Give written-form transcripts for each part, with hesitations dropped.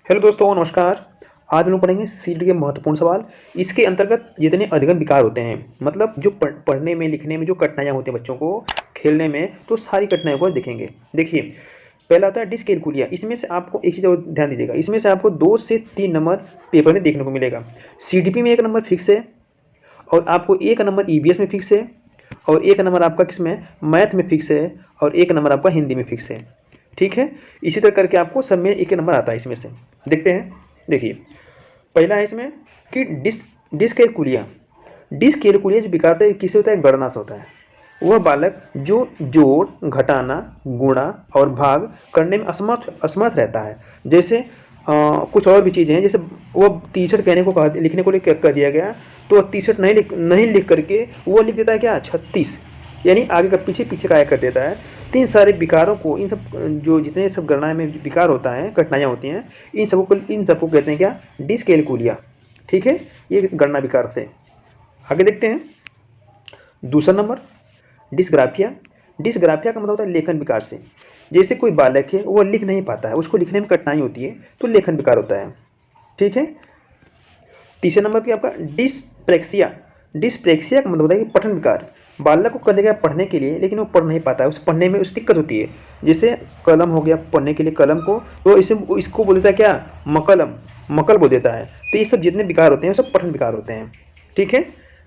Hello दोस्तों, नमस्कार। आज हम लोग पढ़ेंगे सीडी के महत्वपूर्ण सवाल। इसके अंतर्गत जितने अधिगम विकार होते हैं, मतलब जो पढ़ने में लिखने में जो कठिनाइयाँ होती हैं बच्चों को, खेलने में, तो सारी कठिनाइयों को देखेंगे। देखिए, पहला आता है डिसकैलकुलिया। इसमें से आपको एक चीज़ और ध्यान दीजिएगा, इसमें से आपको 2 से 3 नंबर पेपर में देखने को मिलेगा। सीडीपी में 1 नंबर फिक्स है और आपको 1 नंबर ईवीएस में फिक्स है और 1 नंबर आपका किसमें, मैथ में फिक्स है और 1 नंबर आपका हिंदी में फिक्स है। ठीक है, इसी तरह करके आपको सब में 1 नंबर आता है। इसमें से देखते हैं। देखिए, पहला है इसमें कि डिसकैलकुलिया। डिसकैलकुलिया जो विकार होता है किससे होता है, गणना से होता है। वह बालक जो जोड़, घटाना, गुणा और भाग करने में असमर्थ असमर्थ रहता है। जैसे कुछ और भी चीज़ें हैं, जैसे वो 63 कहने को कहा, लिखने को कर दिया गया, तो 63 नहीं लिख करके वो लिख देता है क्या, 36, यानी आगे का पीछे, पीछे का आया कर देता है। तो इन सारे विकारों को, इन सब जो जितने सब गणना में विकार होता है, कठिनाइयाँ होती हैं, इन सबको कहते हैं क्या, डिसकैलकुलिया। ठीक है, ये गणना विकार से। आगे देखते हैं दूसरा नंबर, डिस्ग्राफिया। डिस्ग्राफिया का मतलब होता है लेखन विकार से। जैसे कोई बालक है वो लिख नहीं पाता है, उसको लिखने में कठिनाई होती है, तो लेखन विकार होता है। ठीक है, तीसरे नंबर पे आपका डिस्प्रेक्सिया। डिस्प्रेक्सिया का मतलब होता है कि पठन विकार। बालक को कर देगा पढ़ने के लिए, लेकिन वो पढ़ नहीं पाता है, उसे पढ़ने में उसे दिक्कत होती है। जैसे कलम हो गया, पढ़ने के लिए कलम को, तो इसको बोल देता है क्या, मकलम, मकल बोल देता है। तो ये सब जितने विकार होते हैं वो सब पठन विकार होते हैं। ठीक है,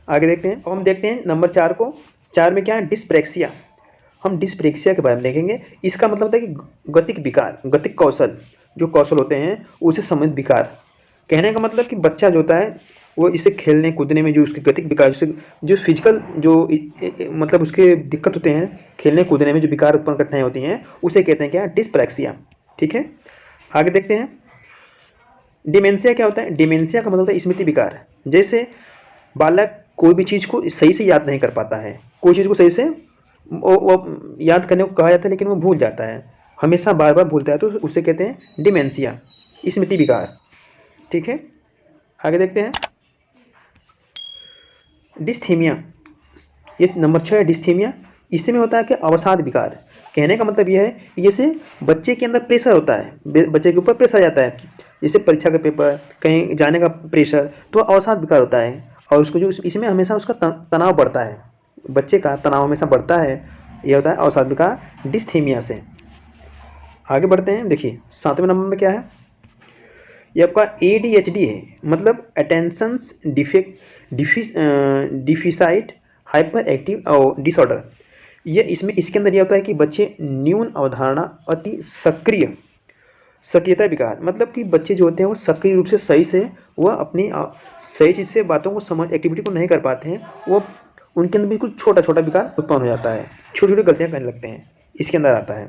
आगे देखते हैं। अब हम देखते हैं नंबर 4 को। 4 में क्या है, डिस्प्रेक्सिया। हम डिस्प्रेक्सिया के बारे में देखेंगे। इसका मतलब होता है कि गतिक विकार, गतिक कौशल, जो कौशल होते हैं उसे संबंधित विकार। कहने का मतलब कि बच्चा जो होता है वो इसे खेलने कूदने में जो उसकी गतिक विकार, जो फिजिकल जो मतलब उसके दिक्कत होते हैं, खेलने कूदने में जो विकार उत्पन्न कठिनाई होती हैं, उसे कहते हैं क्या, डिस्प्रेक्सिया। ठीक है, आगे देखते हैं। डिमेंशिया क्या होता है। डिमेंशिया का मतलब होता है स्मृति विकार। जैसे बालक कोई भी चीज़ को सही से याद नहीं कर पाता है, कोई चीज़ को सही से वो याद करने को कहा जाता है, लेकिन वो भूल जाता है, हमेशा बार बार भूलता है, तो उसे कहते हैं डिमेंशिया, स्मृति विकार। ठीक है, आगे देखते हैं। डिस्थीमिया, ये नंबर 6 है, डिस्थीमिया। इसमें होता है कि अवसाद विकार। कहने का मतलब यह है कि जैसे बच्चे के अंदर प्रेशर होता है, बच्चे के ऊपर प्रेशर जाता है, जैसे परीक्षा का पेपर, कहीं जाने का प्रेशर, तो अवसाद विकार होता है। और उसको जो इसमें हमेशा उसका तनाव बढ़ता है, बच्चे का तनाव हमेशा बढ़ता है। यह होता है अवसाद विकार डिस्थीमिया से। आगे बढ़ते हैं। देखिए 7वें नंबर में क्या है, ये आपका ADHD है, मतलब अटेंशंस डिफिसाइट हाइपर एक्टिव और डिसऑर्डर। ये इसके अंदर यह होता है कि बच्चे न्यून अवधारणा, अति सक्रियता विकार, मतलब कि बच्चे जो होते हैं वो सक्रिय रूप से सही से वह अपनी सही चीज़ से बातों को समझ, एक्टिविटी को नहीं कर पाते हैं। वो उनके अंदर बिल्कुल छोटा छोटा विकार उत्पन्न हो जाता है, छोटी छोटी गलतियाँ करने लगते हैं, इसके अंदर आता है।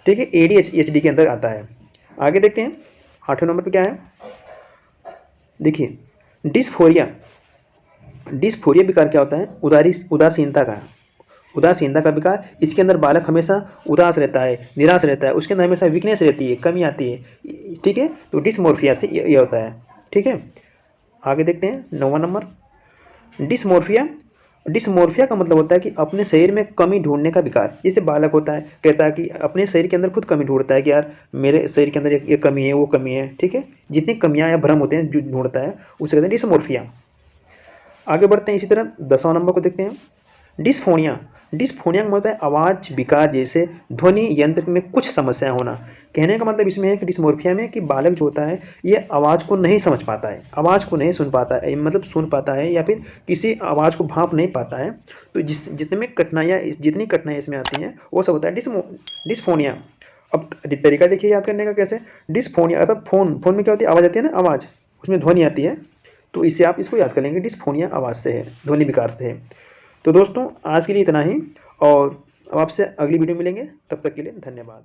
ठीक है, ADHD के अंदर आता है। आगे देखते हैं 8वें नंबर पे क्या है। देखिए डिस्फोरिया। डिस्फोरिया विकार क्या होता है, उदासीनता का, उदासीनता का विकार। इसके अंदर बालक हमेशा उदास रहता है, निराश रहता है, उसके अंदर हमेशा वीकनेस रहती है, कमी आती है। ठीक है, तो डिस्मोर्फिया से ये होता है। ठीक है, आगे देखते हैं 9वां नंबर, डिस्मोर्फिया। डिस्मोर्फिया का मतलब होता है कि अपने शरीर में कमी ढूंढने का विकार। जैसे बालक होता है, कहता है कि अपने शरीर के अंदर खुद कमी ढूंढता है कि यार मेरे शरीर के अंदर ये कमी है, वो कमी है। ठीक है, जितनी कमियां या भ्रम होते हैं जो ढूंढता है, उसे कहते हैं डिस्मोर्फिया। आगे बढ़ते हैं, इसी तरह 10वां नंबर को देखते हैं। डिस्फोनिया। डिस्फोनिया का मतलब है आवाज़ विकार, जैसे ध्वनि यंत्र में कुछ समस्या होना। कहने का मतलब इसमें है कि डिस्मोर्फिया में कि बालक जो होता है ये आवाज़ को नहीं समझ पाता है, आवाज़ को नहीं सुन पाता है, मतलब सुन पाता है या फिर किसी आवाज़ को भांप नहीं पाता है। तो जितनी कठिनाइयाँ इसमें आती हैं वो सब होता है डिस्फोनिया। अब तरीका देखिए याद करने का कैसे। डिस्फोनिया अर्थात फोन में क्या होती है, आवाज़ आती है ना, आवाज़, उसमें ध्वनि आती है, तो इससे आप इसको याद कर लेंगे, डिस्फोनिया आवाज़ से है, ध्वनि विकार से है। तो दोस्तों आज के लिए इतना ही, और अब आपसे अगली वीडियो मिलेंगे, तब तक के लिए धन्यवाद।